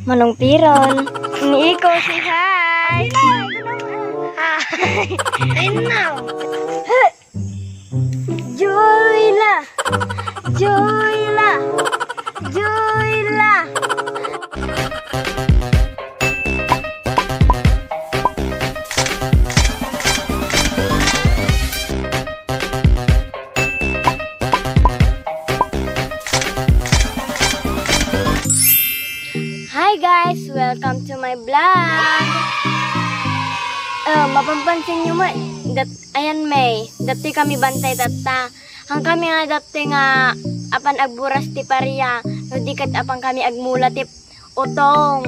Manong Piron. Iniiko si hi. Hi. Inaw. Joyla. Joyla. Joyla. Hi guys! Welcome to my vlog! Mapapansin nyo mo, ayan May, dati kami bantay data. Hang kami nga dati nga, apan agburas ti pariya, no dikat apan kami agmula ti utong.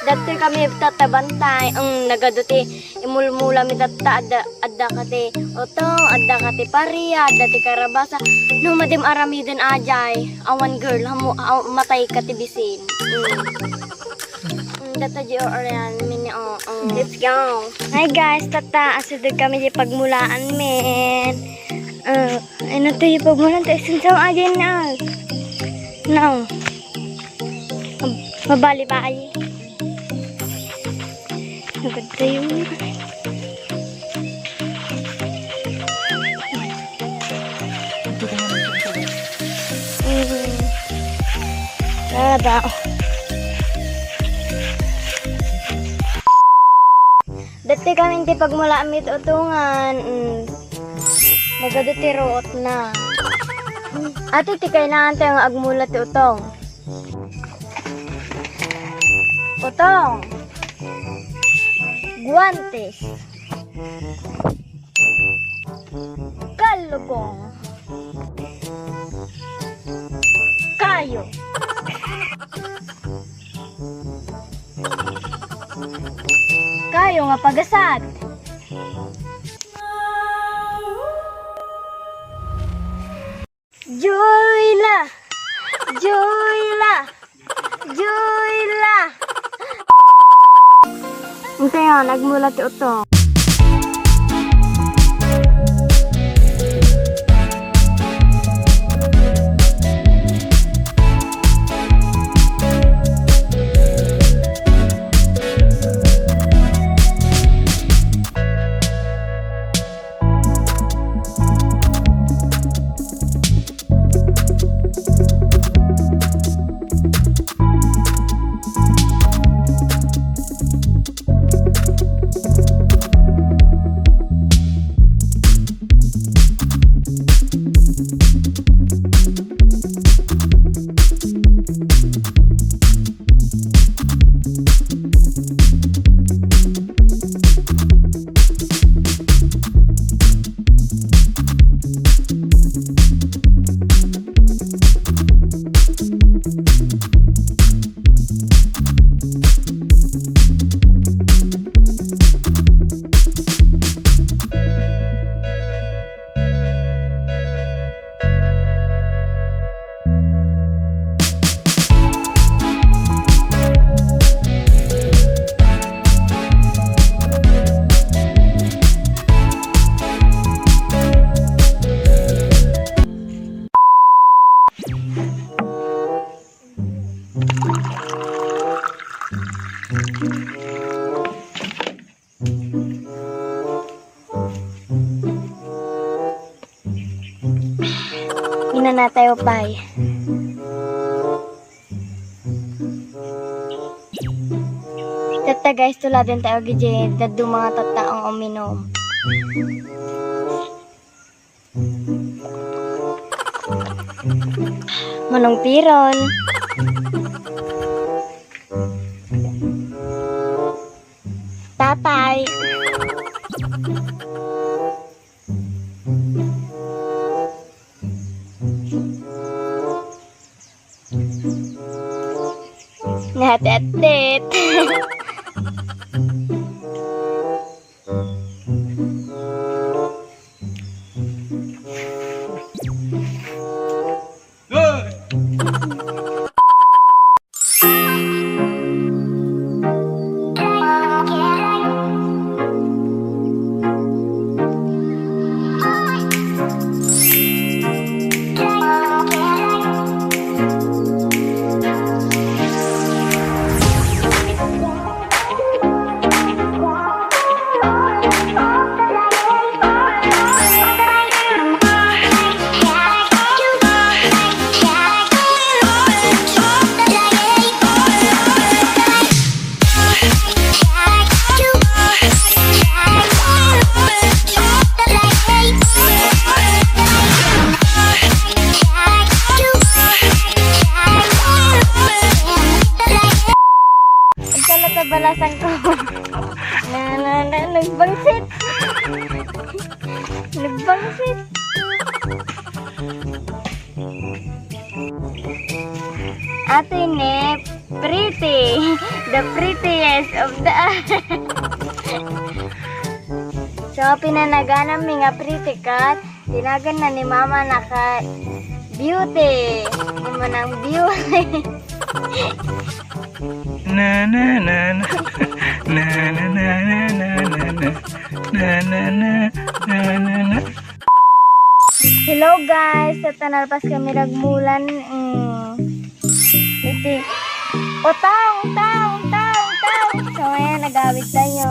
Dati kami tatabantay, ang nagaduti, imulmula mi data, adda kati utong, adda kati pariya, adda ti karabasa. No madim aramidin ajay, awan girl, matay kati bisin. Data di oran mini let's go. Hi guys, tata asudod kami di pagmulaan men. Ano to yung pagmulaan to isang aja na. No. Mabali pa ay. Agad tayo. Ada. Dati kami hindi pagmula amit utungan. Magaduti root na. Ate ti kailangan tayo nga agmula ti utong. Utong. Guantes. Kalugong. Kayo. Kayo nga pagasad. Joyla. Joyla. Joyla. Ito yan, nagmula ti utong. Ina na tayo pay. Tata guys, tuladan tayo gije daddo mga tataong uminom. Manong Piron. Tatay. Natet-tet. pinamalasan ko. Nagbangsit. Nagbangsit. Ate ne, pretty. The prettiest of the... So, pinanagana mi nga pretty kat. Tinagan na ni mama naka beauty. Mama ng beauty. Na na na na na na na na na na na na na na na. Hello guys, sa tanalpas kami nagmulan. Iti. O taong. So ayan, nagawid tayo.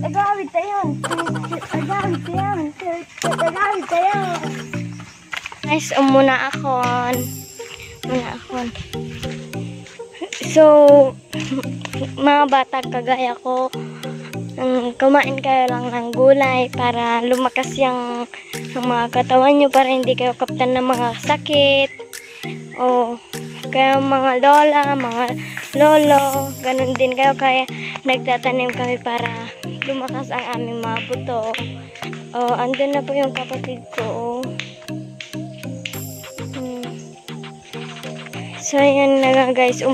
Nagawid tayo. Guys, muna ako. So, mga bata kagaya ko, kumain kayo lang ng gulay para lumakas yung mga katawan nyo para hindi kayo kaptan ng mga sakit. O kayo mga lola, mga lolo, ganun din kayo, kaya nagtatanim kami para lumakas ang aming mga buto. O, andun na po yung kapatid ko. So, ayan na nga guys,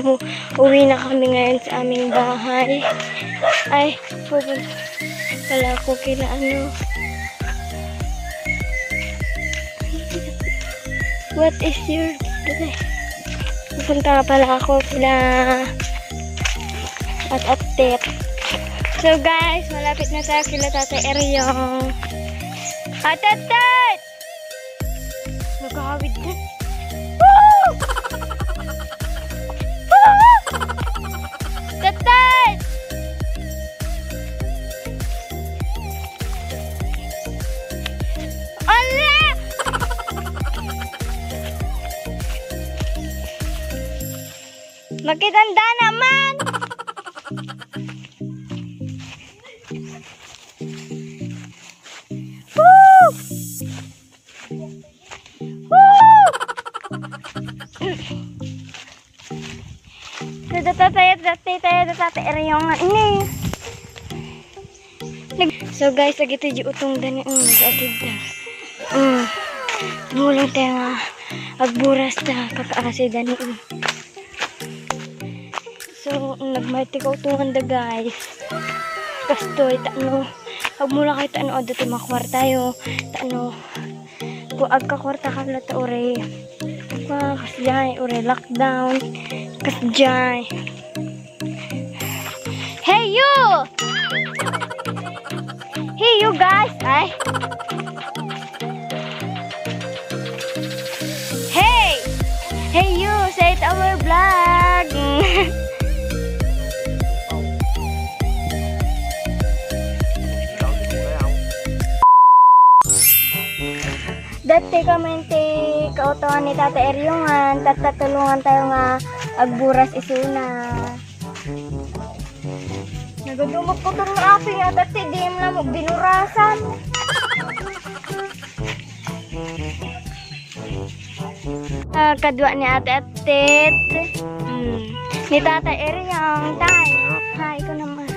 uwi na kami ngayon sa aming bahay. Ay, pala ako kila ano. What is your... Pupunta nga pala ako kila at update. So guys, malapit na tayo kila Tata Eryong. At! Nagkakawid na. Woo! Tatay! Ala! Magkitanda naman! Woo! Woo! Tata Eryong ini. So guys, lagi tayo utong dani nag-atid na. Mulang tayo nga agburas ta kakaasi dani. So nagmati ko utungan da guys. Kastoy taano agmula kay taano adto ti makwarta yo. Taano ko agkakwarta ka ta ore. Kasjay ore lockdown. Kasjay. Hey you! Hey you guys! Ay! Hey! Hey you! Say it our vlog! Dati kami kautawan ni Tata Eryongan, tatatulungan tayo nga agburas isuna. Nagadumog ko itong rapi nga dati, di mo na binurasan. Kadwa ni Ate Atit. Ni Tata Eryong. Tay. Hi, ikaw naman.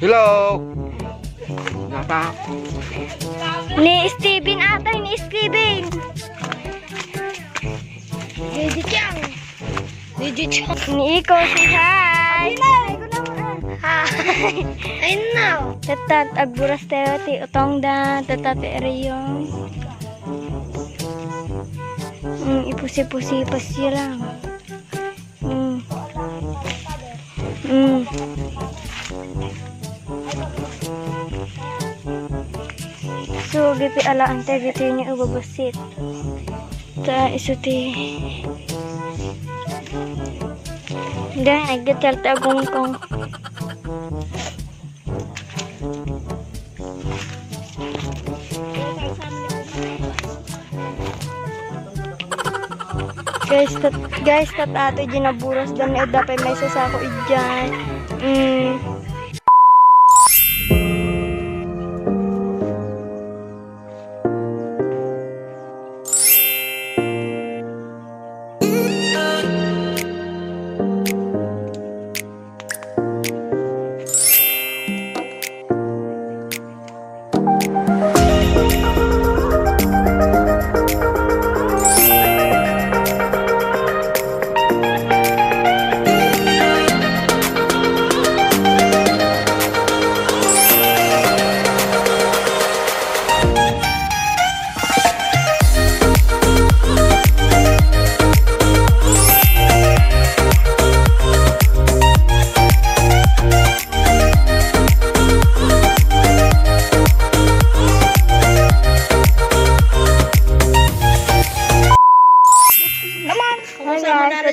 Hello. Nata. Ni Steven ata, ni Steven. Ni Iko, say hi. Hi. I know. Tatat agburas tayo ti utong da Tata Eryong. Ipusi-pusi pa sila. So, gipi alaan tayo gito niya ubabasit. Ta isuti. Hindi, nagdatal ta agong-kong. Guys, ato dyan naburas dan na dapat may sasako idyan.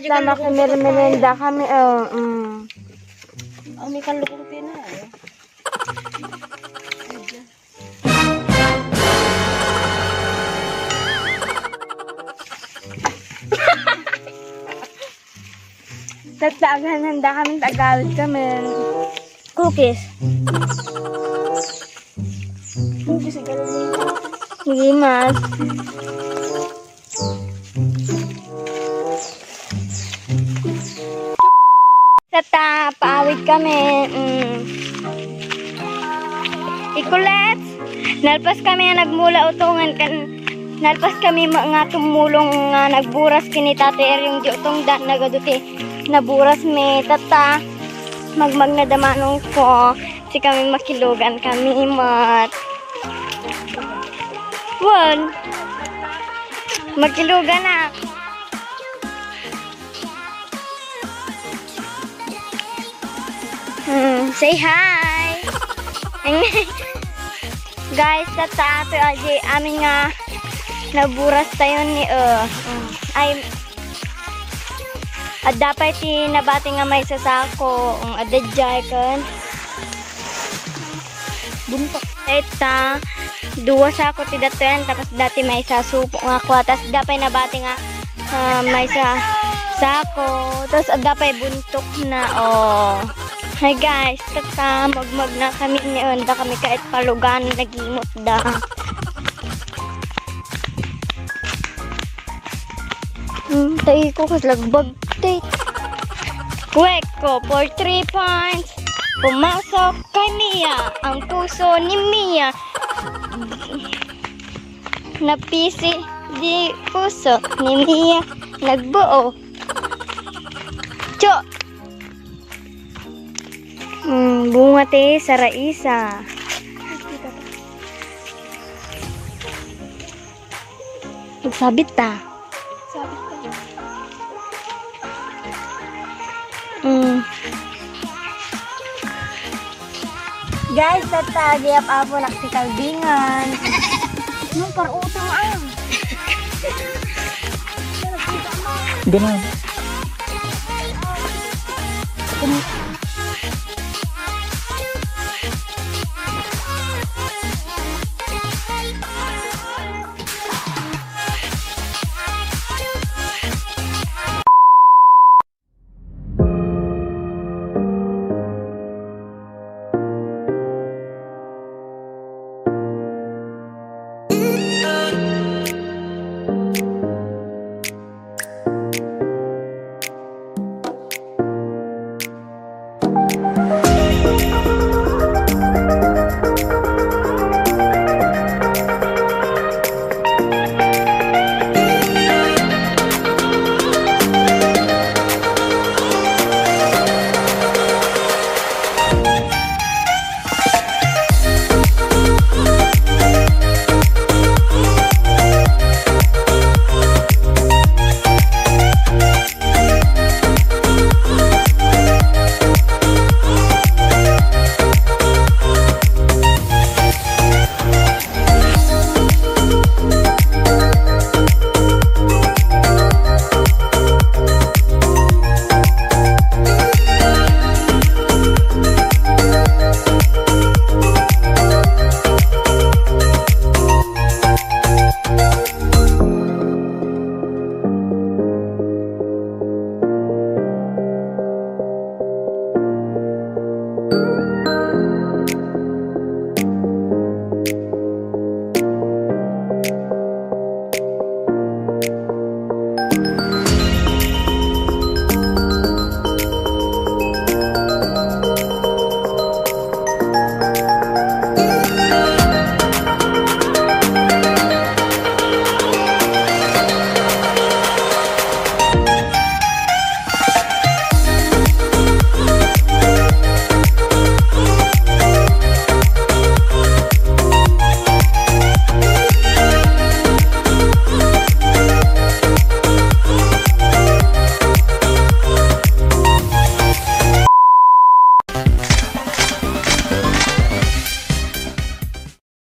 tata makimerenda kami. May kalukong pina. Tatagan handa kami, tagawid kami. Cookies. Kasi ganun Sige, mas. Tata, paawid kami. Ikulets. Nalpas kami nga nagmula utungan kan. Nalpas kami nga tumulong nga nagburas kini Tate yung di utong dan nagaduti. Naburas me tata. Magmag na damanong ko. Si kami makilugan kami mat. Won. Makilugan na. Say hi. Guys, tata ato aji amin nga naburas tayo ni ay at dapat nabati nga may sasako ang adadjay kan buntok eta duwa sa ako ti datan tapos dati may sasupo nga ko tapos dapat nabati nga may sako tapos dapat buntok na hi guys, tata magmag na kami ngayon da kami kahit palugan nagimot da. Tayo ko kasi lagbag tayo. Kwek ko for 3 points. Pumasok kay Mia. Ang puso ni Mia. Napisi di puso ni Mia. Nagbuo. Cho! Bunga te sa Raisa. Magsabit ta. Guys, tatagi apo naksikaldingan. Nung parutang ang. Ganun.